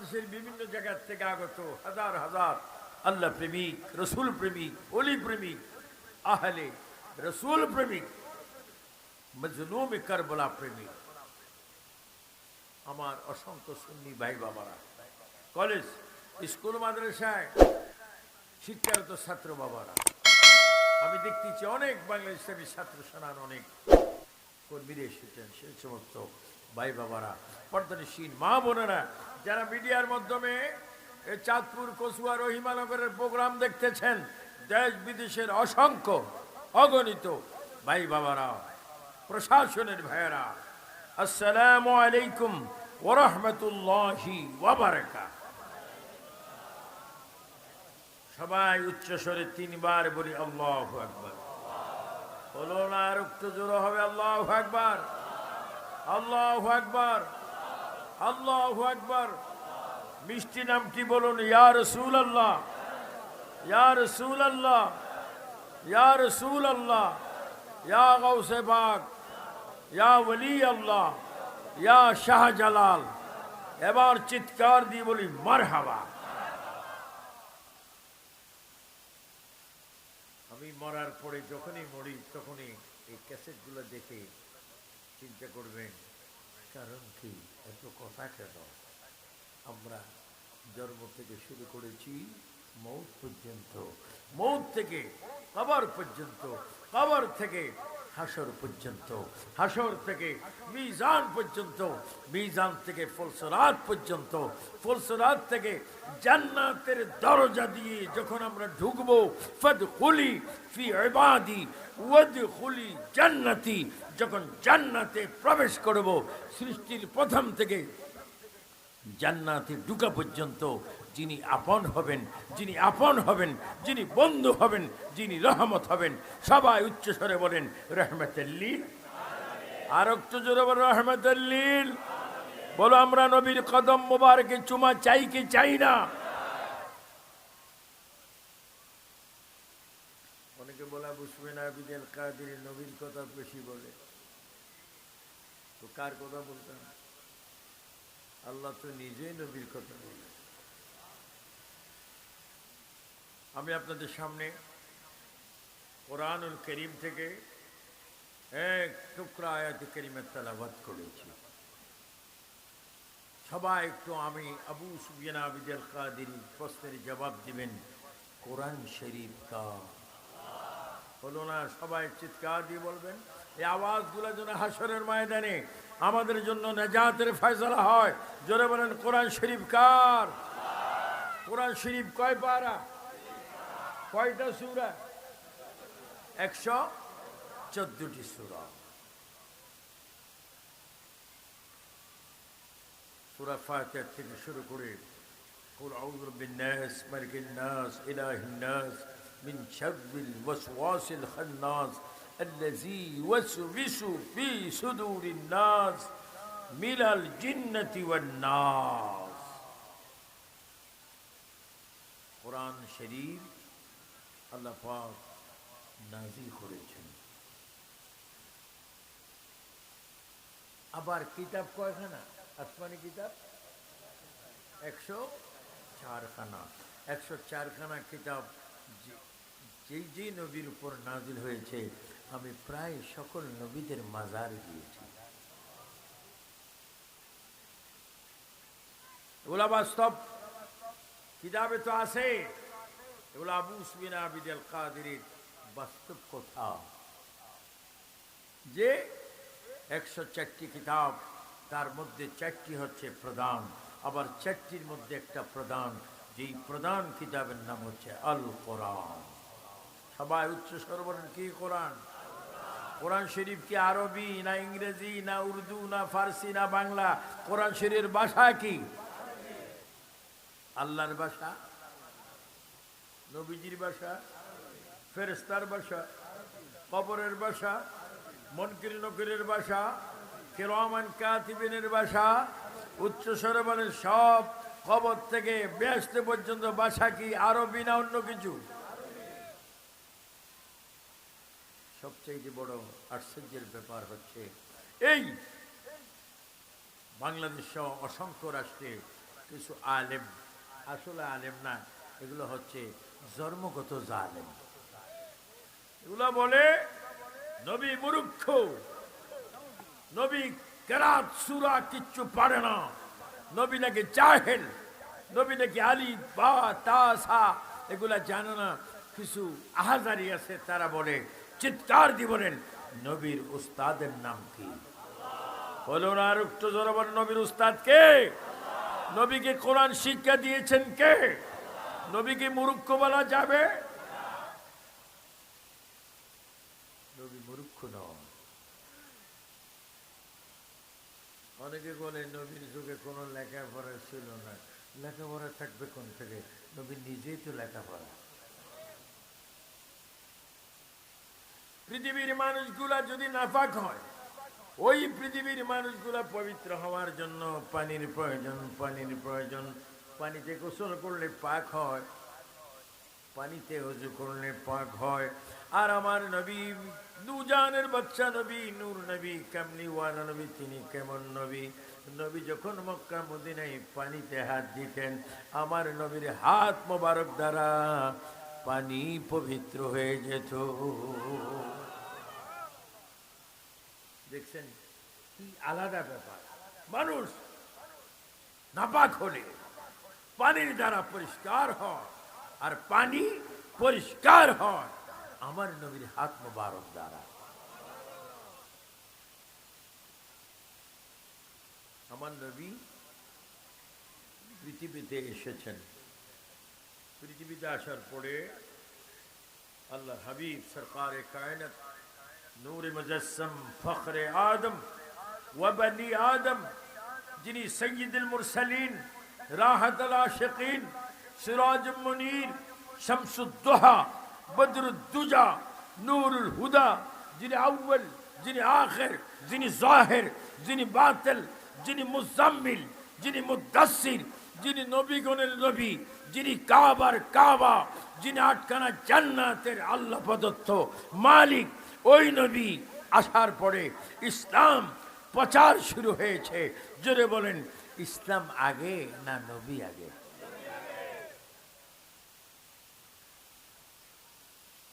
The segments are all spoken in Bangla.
বাংলাদেশের বিভিন্ন জায়গা থেকে আগত হাজার হাজার আল্লাহ প্রেমিক, রসুল প্রেমিক, অলি প্রেমিক, আহলে রসুল প্রেমিক, মজলুম কারবালা প্রেমিক, আমার অসংখ্য সুন্নি ভাই বাবারা, কলেজ স্কুল মাদ্রাসায় শিক্ষারত ছাত্র বাবারা, আমি দেখতেছি অনেক বাংলা ইসলামী ছাত্র সেনার অনেক কর্মীরা এসেছেন। সেই সমস্ত ভাই বাবারা, পর্দানিসীন মা বোনেরা, যারা মিডিয়ার মাধ্যমে চাঁদপুর, কচুয়া, রহিমানগরের প্রোগ্রাম দেখতেছেন, দেশ বিদেশের অসংখ্য অগণিত ভাই বাবারা, প্রশাসনের ভাইয়েরা, আসসালামু আলাইকুম ওয়া রাহমাতুল্লাহি ওয়া বারাকাতুহু। সবাই উচ্চস্বরে তিনবার বলি আল্লাহু আকবার। বলো না, আর একটু জোরে হবে, আল্লাহু আকবার, আল্লাহু আকবার, আল্লাহু আকবার। মিষ্টি নাম কি বলুন? ইয়া রাসূলুল্লাহ, ইয়া রাসূলুল্লাহ, ইয়া রাসূলুল্লাহ, ইয়া গাউসে পাক, ইয়া ওলি আল্লাহ, ইয়া শাহজালাল। এবার চিৎকার দিয়ে বলি মারহাবা। আমি মরার পরে যখনই মরি তখনই এই ক্যাসেটগুলো দেখে চিন্তা করবেন, কারণ কি এত কথা কেন? আমরা জন্ম থেকে শুরু করেছি মৌত পর্যন্ত, মৌত থেকে কবর পর্যন্ত, কবর থেকে হাসর পর্যন্ত, হাসর থেকে মিজান পর্যন্ত, মিজান থেকে ফুলসরাত পর্যন্ত, ফুলসরাত থেকে জান্নাতের দরজা দিয়ে যখন আমরা ঢুকবো, ফাদখুলি ফি ইবাদি ওয়াদখুলি জান্নাতি, যখন জান্নাতে প্রবেশ করব, সৃষ্টির প্রথম থেকে জান্নাতে ঢুকা পর্যন্ত যিনি আপন হবেন, যিনি আপন হবেন, যিনি বন্ধু হবেন, যিনি রহমত হবেন, সবাই উচ্চস্বরে বলেন রহমতুল্লিল। আর একটু জোরে বলো রহমতুল্লিল। বলো আমরা নবীর কদম মোবারকে চুমা চাই কি চাই না? অনেকে বলা বুঝবে না, আবিদুল কাদের নবীর কথা বেশি বলে, তো কার কথা বলতাম? আল্লাহ তো নিজেই নবীর কথা বলে। আমি আপনাদের সামনে কোরআনুল করিম থেকে এক টুকরা আয়াত কারিমা তেলাওয়াত করেছি। সবাই একটু আমি আবু সুফিয়ান আবিদুল কাদের প্রশ্নের জবাব দিবেন, কোরআন শরীফ কা বলো না, সবাই চিৎকার দিয়ে বলবেন। এই আওয়াজগুলো যেন হাসরের ময়দানে আমাদের জন্য নাজাতের ফয়সালা হয়। জোরে বলেন কোরআন শরীফ কার? কোরআন শরীফ কয় পারা, কয়টা সূরা? 114টি সূরা। সূরা ফাতিহা থেকে শুরু করে কুল আউযু বিরাব্বিন নাস, মালিকিন নাস, ইলাহিন নাস, মিন শাররিল ওয়াসওয়াসিল খান্নাস الذي يوسوس في صدور الناس من الجنة والناس। কোরআন শরীফ আল্লাহ পাক নাযিল করেছেন। আবার কিতাব কয়খানা? আসমানি কিতাব 104 খানা। 104 খানা কিতাব যেই নবীর উপর নাজিল হয়েছে, আমি প্রায় সকল নবীদের মাজার গিয়েছি। এগুলা বাস্তব কিতাবে তো আছে। এগুলো আবু সুফিয়ান আবিদুল কাদেরের বাস্তব কথা, যে 104টি কিতাব, তার মধ্যে 4টি হচ্ছে প্রধান, আবার 4টির মধ্যে একটা প্রধান, যেই প্রধান কিতাবের নাম হচ্ছে আল কোরআন। সবাই উচ্চস্বরে বলেন কি কোরআন? কোরআন শরীফ কি আরবি না ইংরেজি না উর্দু না ফার্সি না বাংলা? কোরআন শরীফের ভাষা কি? আল্লাহর ভাষা, নবীজির ভাষা, ফেরেশতার ভাষা, কবরের ভাষা, মুনকির নকিরের ভাষা, কিরামান কাতিবিনের ভাষা। উচ্চস্বরে বলেন সব কবর থেকে বেহেশত পর্যন্ত ভাষা কি আরবি না অন্য কিছু? সবচেয়ে বড় আশ্চর্যের ব্যাপার হচ্ছে, এই বাংলাদেশ সহ অসংখ্য রাষ্ট্রে কিছু আলেম, আসলে আলেম না, এগুলো হচ্ছে জন্মগত জালেম। এগুলো বলে নবী মূর্খ, নবী কেরাত সূরা কিচ্ছু পারে না, নবী নাকি জাহেল, নবী নাকি আলিফ বা তা সা এগুলা জানে না। কিছু আহাজারি আছে, তারা বলে, চিৎকার দিয়ে বলেন, নবীর উস্তাদের নাম কি? বলুন আর একটু জোরে বলেন, নবীর উস্তাদ কে? নবীকে কোরআন শিক্ষা দিয়েছেন কে? নবীকে মূর্খ বলা যাবে? নবী মূর্খ নন। অনেকে বলে নবীর যুগে কোনো লেখাপড়া ছিল না। লেখাপড়া থাকবে কোন থেকে? নবী নিজেই তো লেখাপড়া। পৃথিবীর মানুষগুলা যদি নাপাক হয়, ওই পৃথিবীর মানুষগুলা পবিত্র হওয়ার জন্য পানির প্রয়োজন, পানির প্রয়োজন। পানিতে গোসল করলে পাক হয়, পানিতে ওযু করলে পাক হয়। আর আমার নবী দুজানের বাচ্চা নবী, নূর নবী, কামলিওয়ালা নবী, তিনি কেমন নবী? নবী যখন মক্কা মদিনায় পানিতে হাত দিতেন, আমার নবীর হাত মোবারক দ্বারা পানি পবিত্র হয়ে যেত। দেখছেন কি আলাদা ব্যাপার? মানুষ নাপাক হলে পানির দ্বারা পরিষ্কার হয়, আর পানি পরিষ্কার হয় আমার নবীর হাত মোবারক দ্বারা। আমার নবী পৃথিবীতে এসেছেন। পৃথিবীতে আসার পরে আল্লাহ হাবিব সরকারে কায়নাত, নূরে মুজাসসাম, ফখরে আদম ওয়া বনি আদম, যিনি সৈয়দুল মুরসালিন, রাহাতুল আশিকিন, সিরাজুল মুনীর, শামসুদ দুহা, বদরুদ দুজা, নূরুল হুদা, যিনি আউয়াল, যিনি আখির, যিনি জাহির, যিনি বাতিল, যিনি মুজাম্মিল, যিনি মুদাসসির, যিনি নবীগণের নবী, যিনি কাবার কাবা, যিনি আটখানা জান্নাতের আল্লাহ প্রদত্ত মালিক, ওই নবী আসার পরে ইসলাম প্রচার শুরু হয়েছে। জোরে বলেন, ইসলাম আগে না নবী আগে?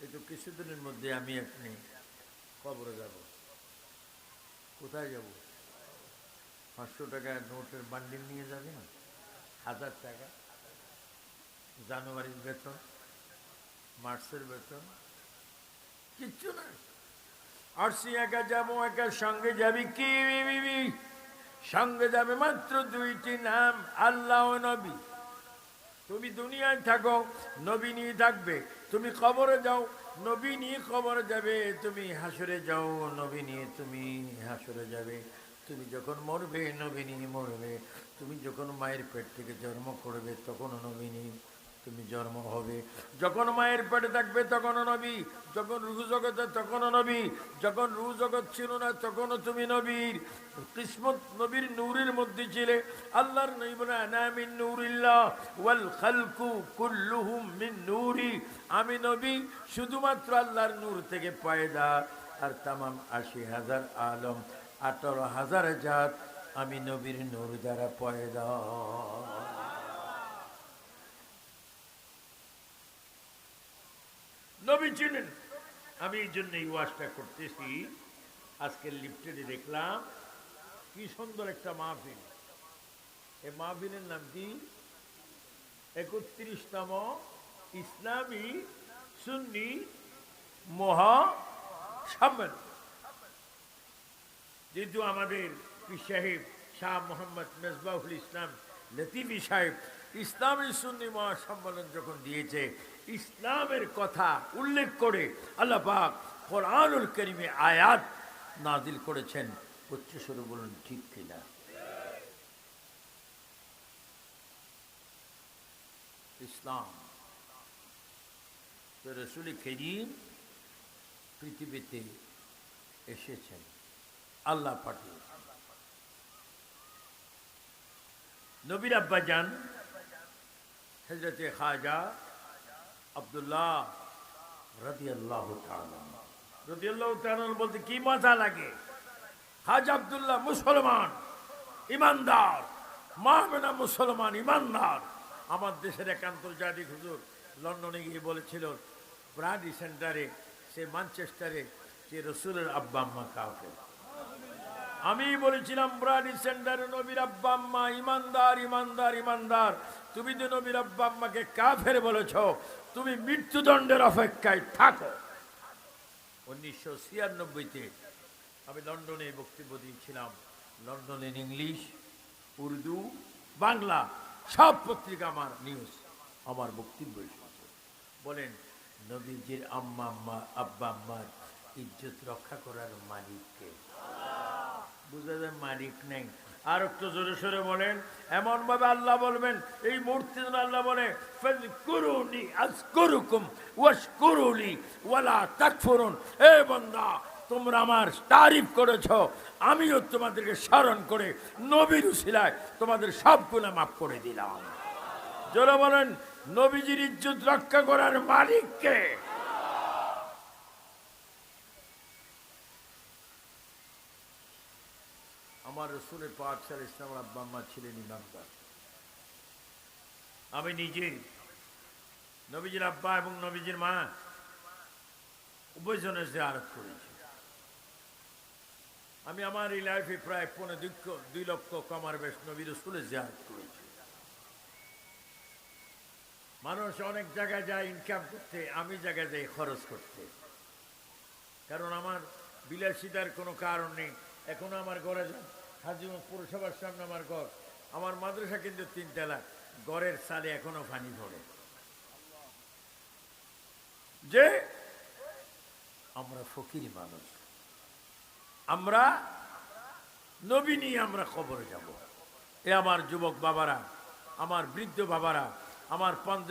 এই তো কিছুদিনের মধ্যে আমি আপনি কবরে যাব। কোথায় যাব? 500 টাকা নোটের বান্ডিল নিয়ে যাবেন, 1000 টাকা জানুয়ারির বেতন, মার্চের বেতন, কিচ্ছু না। আসছি একা যাবো, একা সঙ্গে যাবি কি? সঙ্গে যাবে মাত্র দুইটি নাম, আল্লাহ ও নবী। তুমি দুনিয়ায় থাকো, নবী নিয়ে থাকবে। তুমি কবরে যাও, নবী নিয়ে কবরে যাবে। তুমি হাসরে যাও, নবী নিয়ে তুমি হাসরে যাবে। তুমি যখন মরবে, নবী নিয়ে মরবে। তুমি যখন মায়ের পেট থেকে জন্ম করবে, তখনও নবী নিয়ে তুমি জন্ম হবে। যখন মায়ের পেটে থাকবে তখনও নবী, যখন রূহ জগতে তখনও নবী, যখন রূহ জগৎ ছিল না তখনও তুমি নবীর কিসমত, নবীর নূরের মধ্যে ছিলে। আল্লাহর নবী বলে, আনা মিন নূরিল্লাহ ওয়াল খালকু কুল্লুহুম মিন নূরি। আমি নবী শুধুমাত্র আল্লাহর নূর থেকে পয়দা, আর তামাম 80,000 আলম, 18,000 জাত আমি নবীর নূর দ্বারা পয়দা। নবী ছিলেন। আমি এই জন্য এই ওয়াজটা করতেছি। আজকের লিফটেডে দেখলাম কি সুন্দর একটা মাহফিল। এই মাহফিলের নাম কি? 31তম ইসলামী সুন্নি মহাসম্মেলন। যেহেতু আমাদের পীর সাহেব শাহ মোহাম্মদ মেজবাহুল ইসলাম লতিফি সাহেব ইসলামী সুন্নি মহাসম্মেলন যখন দিয়েছে, ইসলামের কথা উল্লেখ করে আল্লাহ পাক কোরআনুল কারীমে আয়াত নাজিল করেছেন। উচ্চস্বরে বলুন ঠিক কিনা? ইসলাম তো রাসূল কারীম পৃথিবীতে এসেছেন, আল্লাহ পাঠিয়েছেন। নবীর আব্বাজান হযরতে খাজা আব্দুল্লাহ রাদিয়াল্লাহু তাআলা, রাদিয়াল্লাহু তাআলা বলতে কি মজা লাগে। খাজা আব্দুল্লাহ মুসলমান, ইমানদার, মা মেনা মুসলমান ইমানদার। আমার দেশের এক আন্তর্জাতিক হুজুর লন্ডনে গিয়ে বলেছিল ব্রাডি সেন্টারে, সে ম্যানচেস্টারে, যে রসুলের আব্বা আম্মা কাফের। আমি বলেছিলাম ব্রাডি সেন্টারে নবীর আব্বা আম্মা ইমানদার ইমানদার ইমানদার। তুমি যে নবীর আব্বা আম্মাকে কাফের বলেছ, তুমি মৃত্যুদণ্ডের অপেক্ষায় থাকো। 1996-তে আমি লন্ডনে বক্তব্য দিয়েছিলাম। লন্ডনের ইংলিশ, উর্দু, বাংলা সব পত্রিকা আমার নিউজ, আমার বক্তব্য এসেছে। বলেন নবীজির আম্মা আম্মা আব্বা আম্মার ইজ্জত রক্ষা করার মালিককে? বুঝা যায় মালিক নেই। আর একটু জোরে সোরে বলেন, এমন ভাবে আল্লাহ বলবেন এই মূর্তি আল্লাহ বলে ফাযকুরুনি আযকুরুকুম ওয়াশকুরুলি ওয়ালা তাকফুরুন। এ বান্দা, তোমরা আমার তারিফ করেছ, আমিও তোমাদেরকে স্মরণ করে নবীর উসিলায় তোমাদের সব গুনাহ মাফ করে দিলাম। জোরে বলেন নবীজির ইজ্জত রক্ষা করার মালিক কে? আমার রসুলের পাক সাল্লাল্লাহু আলাইহি ওয়াসাল্লামের আব্বা আম্মা ছিলেন ইমানদার। আমি নিজে নবীজির আব্বা এবং নবীজির মা উভয়জনের জিয়ারত করেছি। আমি আমার এই লাইফে প্রায় 2 লক্ষ কমার বেশ নবী রসুলের জিয়ারত করেছি। মানুষ অনেক জায়গায় যায় ইনকাম করতে, আমি জায়গায় যাই খরচ করতে। কারণ আমার বিলাসিতার কোনো কারণ নেই। এখনো আমার ঘরে যান, হাজীগঞ্জ পৌরসভার সামনে আমার ঘর, আমার মাদ্রাসা কিন্তু 3 তলা, ঘরের চালে এখনো পানি পড়ে। যে আমরা ফকির মানুষ, আমরা নবী নিয়ে আমরা কবরে যাব। এ আমার যুবক বাবারা, আমার বৃদ্ধ বাবারা, আমার 50